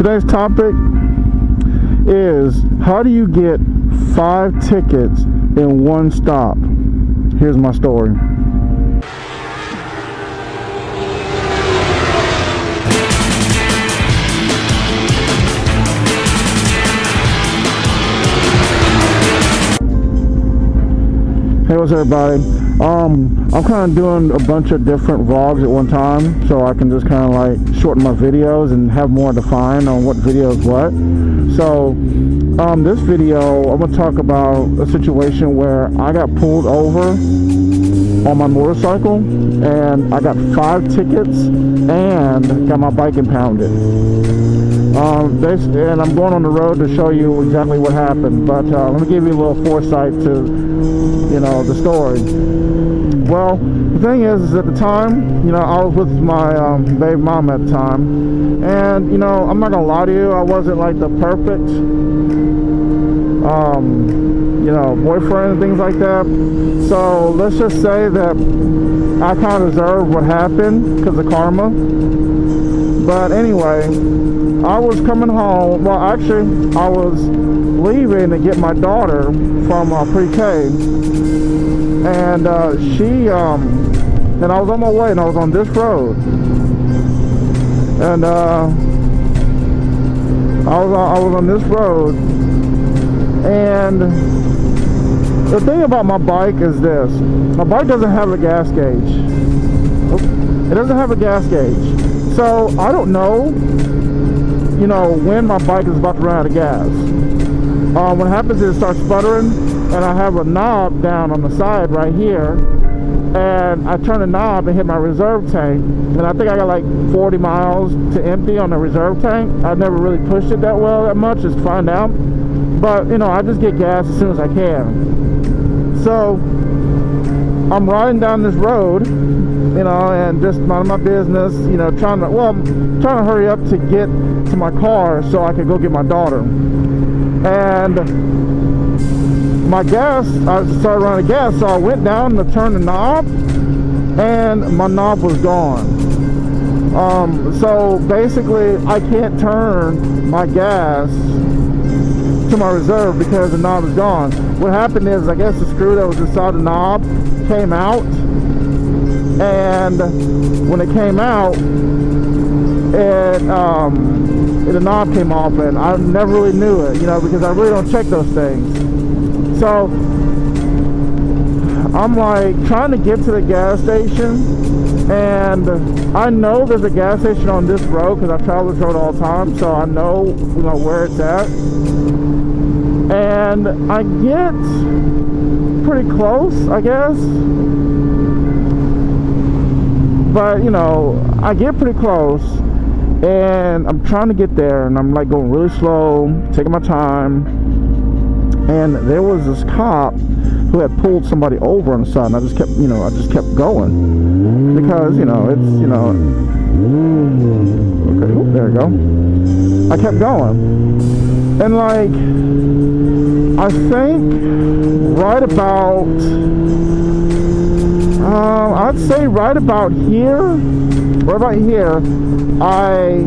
today's topic is how do you get 5 tickets in one stop? Here's my story. Hey, what's up, everybody? I'm kind of doing a bunch of different vlogs at one time, so I can just kind of like shorten my videos and have more defined on what video is what. So this video I'm going to talk about a situation where I got pulled over on my motorcycle and I got 5 tickets and got my bike impounded. And I'm going on the road to show you exactly what happened, but let me give you a little foresight to, you know, the story. Well, the thing is at the time, you know, I was with my baby mom at the time, and you know, I'm not gonna lie to you, I wasn't like the perfect you know, boyfriend and things like that. So let's just say that I kind of deserved what happened because of karma. But anyway, I was coming home. Well, actually, I was leaving to get my daughter from pre-K, and and I was on my way, and I was on this road, and I was on this road, and the thing about my bike is this: my bike doesn't have a gas gauge. It doesn't have a gas gauge. So I don't know, you know, when my bike is about to run out of gas. What happens is it starts sputtering, and I have a knob down on the side right here, and I turn the knob and hit my reserve tank, and I think I got like 40 miles to empty on the reserve tank. I've never really pushed it that much, just to find out. But, you know, I just get gas as soon as I can. So I'm riding down this road, you know, and just minding my business, you know, trying to hurry up to get to my car so I could go get my daughter. And my gas, I started running gas, so I went down to turn the knob, and my knob was gone. So basically, I can't turn my gas to my reserve because the knob is gone. What happened is, I guess the screw that was inside the knob came out, and when it came out, the knob came off, and I never really knew it, you know, because I really don't check those things. So I'm like trying to get to the gas station, and I know there's a gas station on this road because I travel this road all the time, so I know, you know, where it's at. And I get pretty close, I guess. But, you know, I get pretty close, and I'm trying to get there, and I'm like going really slow, taking my time. And there was this cop who had pulled somebody over on the side, and I just kept going because, you know, it's, you know, okay, oh, there we go. I kept going, and like, I think right about, I'd say right about here, I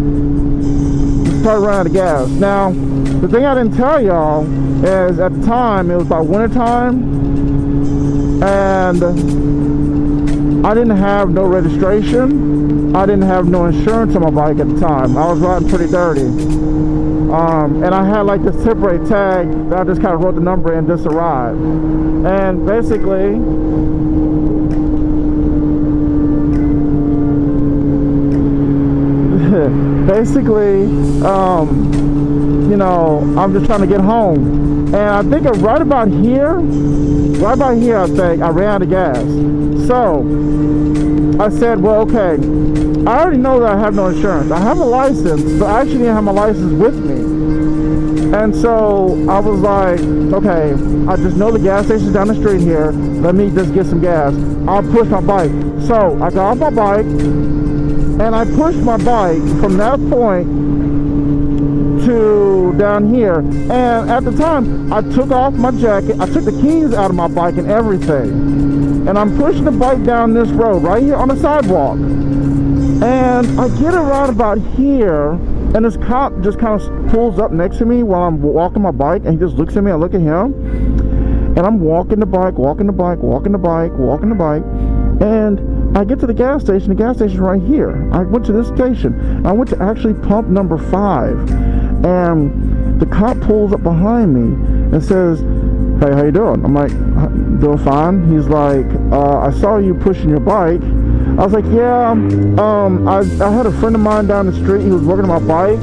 started running out of gas. Now, the thing I didn't tell y'all is at the time, it was about winter time, and I didn't have no registration. I didn't have no insurance on my bike at the time. I was riding pretty dirty. And I had like this temporary tag that I just kind of wrote the number in just to ride. And basically, you know, I'm just trying to get home. And I think right about here, I think I ran out of gas. So I said, well, okay, I already know that I have no insurance. I have a license, but I actually didn't have my license with me. And so I was like, okay, I just know the gas station's down the street here. Let me just get some gas. I'll push my bike. So I got off my bike, and I pushed my bike from that point to down here. And at the time, I took off my jacket. I took the keys out of my bike and everything. And I'm pushing the bike down this road right here on the sidewalk. And I get around about here, And this cop just kind of pulls up next to me while I'm walking my bike, and he just looks at me. I look at him, and I'm walking the bike, and I get to the gas station. The gas station's right here. I went to this station. I went to actually pump number 5, and the cop pulls up behind me and says, "Hey, how you doing?" I'm like, "Doing fine." He's like, "I saw you pushing your bike." I was like, "Yeah, I had a friend of mine down the street. He was working on my bike,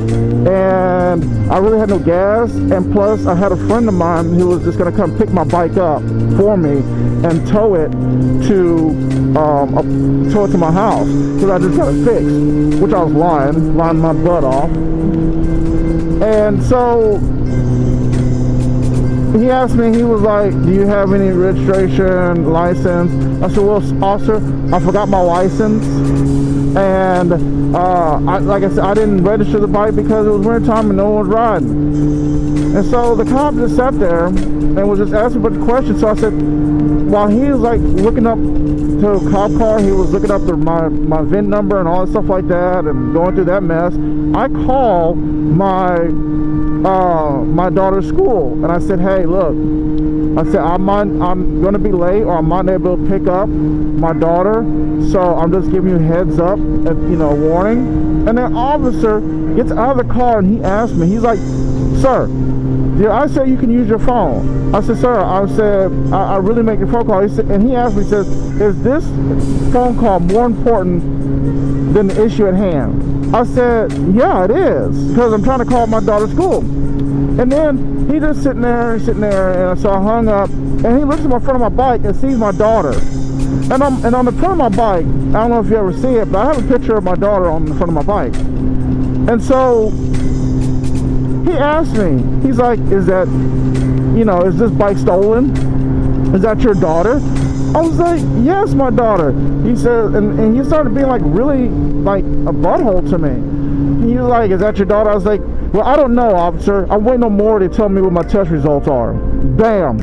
and I really had no gas. And plus, I had a friend of mine who was just gonna come pick my bike up for me and tow it to my house because I just got it fixed." Which I was lying my butt off. And so he asked me, he was like, "Do you have any registration, license?" I said, "Well, officer, I forgot my license, and like I said, I didn't register the bike because it was winter time and no one was riding." And so the cop just sat there and was just asking a bunch of questions. So I said, while he was like looking up to a cop car, he was looking up my VIN number and all that stuff like that, and going through that mess. I called my daughter's school, and I said, "Hey, look," I said, I'm going to be late, or I might not be able to pick up my daughter, so I'm just giving you a heads up, warning." And then officer gets out of the car, and he asked me, he's like, "Sir, did I say you can use your phone?" I said, "Sir," I said, I really make your phone call." He said, and he asked me, he says, "Is this phone call more important than the issue at hand?" I said, "Yeah, it is, because I'm trying to call my daughter's school." And then he just sitting there, and so I hung up, and he looks at my front of my bike and sees my daughter. And on the front of my bike, I don't know if you ever see it, but I have a picture of my daughter on the front of my bike. And so he asked me, he's like, "Is that, is this bike stolen? Is that your daughter?" I was like, "Yes, my daughter." He said, and he started being like really like a butthole to me. He was like, "Is that your daughter?" I was like, "Well, I don't know, officer. I'm waiting on more to tell me what my test results are." Bam.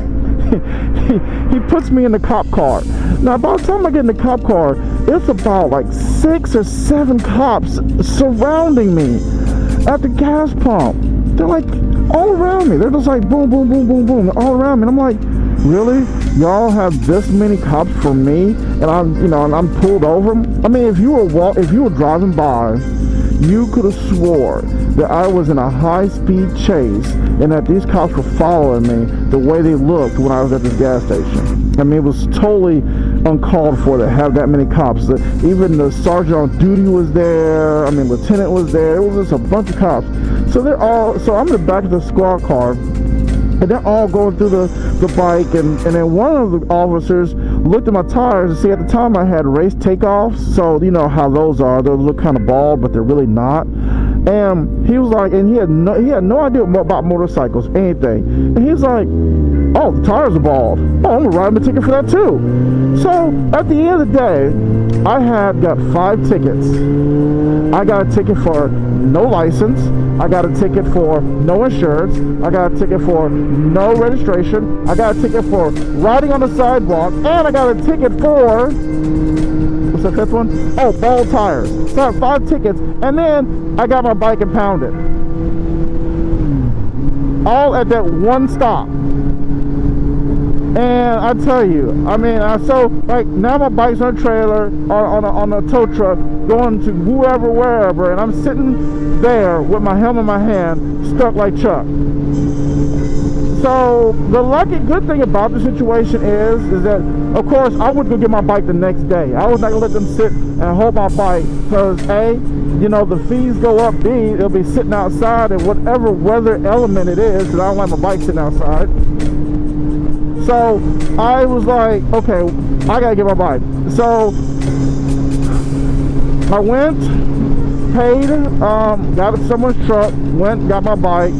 He puts me in the cop car. Now, by the time I get in the cop car, it's about like 6 or 7 cops surrounding me at the gas pump. They're like all around me. They're just like boom, boom, boom, boom, boom, all around me. And I'm like, "Really? Y'all have this many cops for me, and I'm pulled over?" I mean, if you were driving by, you could have swore that I was in a high-speed chase and that these cops were following me the way they looked when I was at this gas station. I mean, it was totally uncalled for to have that many cops. Even the sergeant on duty was there. I mean, lieutenant was there. It was just a bunch of cops. So I'm in the back of the squad car, and they're all going through the bike, and then one of the officers looked at my tires and see, at the time I had race takeoffs, so you know how those are. They look kind of bald, but they're really not. And he was like, and he had no idea about motorcycles, anything. And he's like, "Oh, the tires are bald. Oh, I'm gonna write him a ticket for that too." So at the end of the day, I got 5 tickets. I got a ticket for no license. I got a ticket for no insurance. I got a ticket for no registration. I got a ticket for riding on the sidewalk, and I got a ticket for, what's the 5th one? Oh, bald tires. So I have 5 tickets, and then I got my bike impounded. All at that one stop. And I tell you, I mean, so like now my bike's on a trailer, on a tow truck, going to wherever, and I'm sitting there with my helmet in my hand, stuck like Chuck. So the good thing about the situation is that, of course, I would go get my bike the next day. I was not gonna let them sit and hold my bike because A, the fees go up. B, it'll be sitting outside in whatever weather element it is, because I don't like my bike sitting outside. So I was like, okay, I gotta get my bike. So I went, paid, got someone's truck, went, got my bike,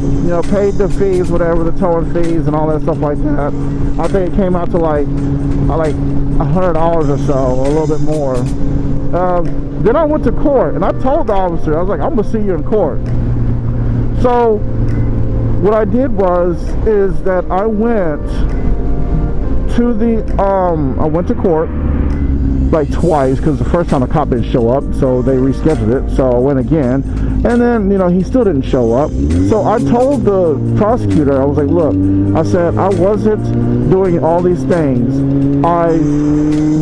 paid the fees, whatever, the towing fees and all that stuff like that. I think it came out to like $100 or so, or a little bit more. Then I went to court, and I told the officer, I was like, "I'm gonna see you in court." So what I did is that I went to court, like twice, because the first time the cop didn't show up, so they rescheduled it. So I went again, and then, you know, he still didn't show up. So I told the prosecutor, I was like, look, I said, I wasn't doing all these things. I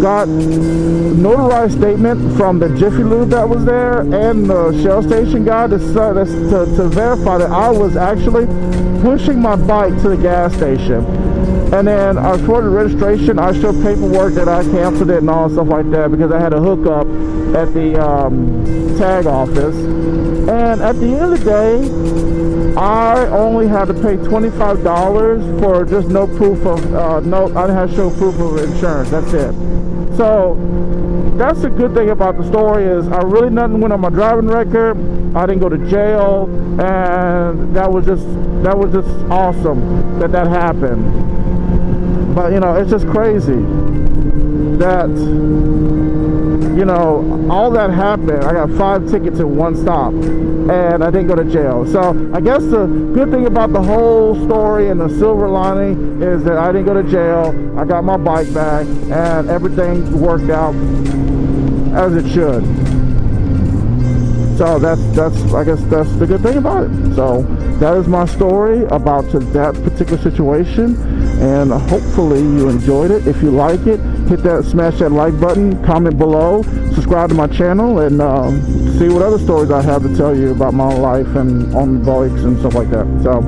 got notarized statement from the Jiffy Lube that was there and the Shell station guy to verify that I was actually pushing my bike to the gas station. And then I showed the registration, I showed paperwork that I canceled it and all stuff like that, because I had a hookup at the tag office. And at the end of the day, I only had to pay $25 for just no proof of, I didn't have to show proof of insurance, that's it. So, that's the good thing about the story is I really nothing went on my driving record. I didn't go to jail, and that was just awesome that happened. But, you know, it's just crazy that, you know, all that happened. I got 5 tickets in one stop, and I didn't go to jail. So I guess the good thing about the whole story and the silver lining is that I didn't go to jail. I got my bike back, and everything worked out as it should. So that's I guess that's the good thing about it. So that is my story about that particular situation, and hopefully you enjoyed it. If you like it, smash that like button, comment below, subscribe to my channel, and see what other stories I have to tell you about my life and on bikes and stuff like that. So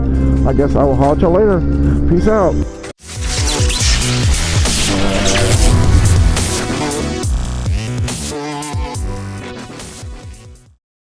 I guess I will holler at y'all later. Peace out.